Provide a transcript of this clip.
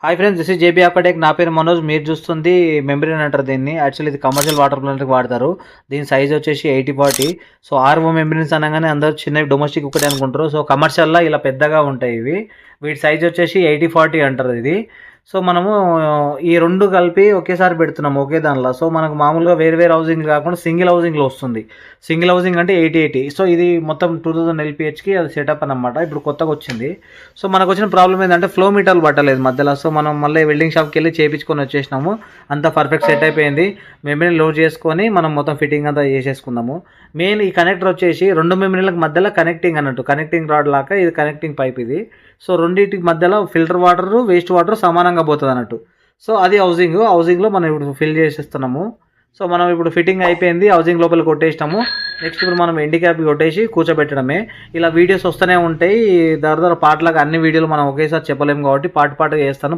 Hi friends, this is JB Apptech. నా పేరు మనోజ్. మీరు చూస్తుంది మెంబ్రేన్ అంటారు దీన్ని. యాక్చువల్లీ ఇది కమర్షియల్ వాటర్ ప్లాంట్కి వాడతారు. దీని సైజ్ వచ్చేసి 80-40. సో ఆర్ఓ మెంబ్రెన్స్ అనగానే అందరూ చిన్నవి డొమెస్టిక్ ఒకటి అనుకుంటారు. సో కమర్షియల్లో ఇలా పెద్దగా ఉంటాయి ఇవి. వీటి సైజ్ వచ్చేసి 80-40 అంటారు ఇది. సో మనము ఈ రెండు కలిపి ఒకేసారి పెడుతున్నాము ఒకే దానిలో. సో మనకు మామూలుగా వేరే వేరే హౌసింగ్ కాకుండా సింగిల్ హౌసింగ్లో వస్తుంది. సింగిల్ హౌసింగ్ అంటే 80-80. సో ఇది మొత్తం 2000 LPHకి అది సెటప్ అనమాట. ఇప్పుడు కొత్తగా వచ్చింది. సో మనకు వచ్చిన ప్రాబ్లం ఏంటంటే ఫ్లో మీటర్లు పట్టలేదు మధ్యలో. సో మనం మళ్ళీ వెల్డింగ్ షాప్కి వెళ్ళి చేయించుకొని వచ్చేసినాము. అంతా పర్ఫెక్ట్ సెట్ అయిపోయింది. మెమరీ లోడ్ చేసుకొని మనం మొత్తం ఫిట్టింగ్ అంతా చేసేసుకుందాము. మెయిన్ ఈ కనెక్టర్ వచ్చేసి రెండు మెమరీలకు మధ్యలో కనెక్టింగ్ అన్నట్టు, కనెక్టింగ్ రాడ్ లాగా ఇది కనెక్టింగ్ పైప్ ఇది. సో రెండింటికి మధ్యలో ఫిల్టర్ వాటర్ వేస్ట్ వాటర్ సమానంగా పోతుంది అన్నట్టు. సో అది హౌసింగ్లో మనం ఇప్పుడు ఫిల్ చేసేస్తున్నాము. సో మనం ఇప్పుడు ఫిట్టింగ్ అయిపోయింది, హౌసింగ్ లోపల కొట్టేసినాము. నెక్స్ట్ ఇప్పుడు మనం ఎండి క్యాప్ కొట్టేసి కూర్చోబెట్టడమే. ఇలా వీడియోస్ వస్తూనే ఉంటాయి. దాని పాటలాగా అన్ని వీడియోలు మనం ఒకేసారి చెప్పలేము కాబట్టి పార్ట్గా చేస్తాను.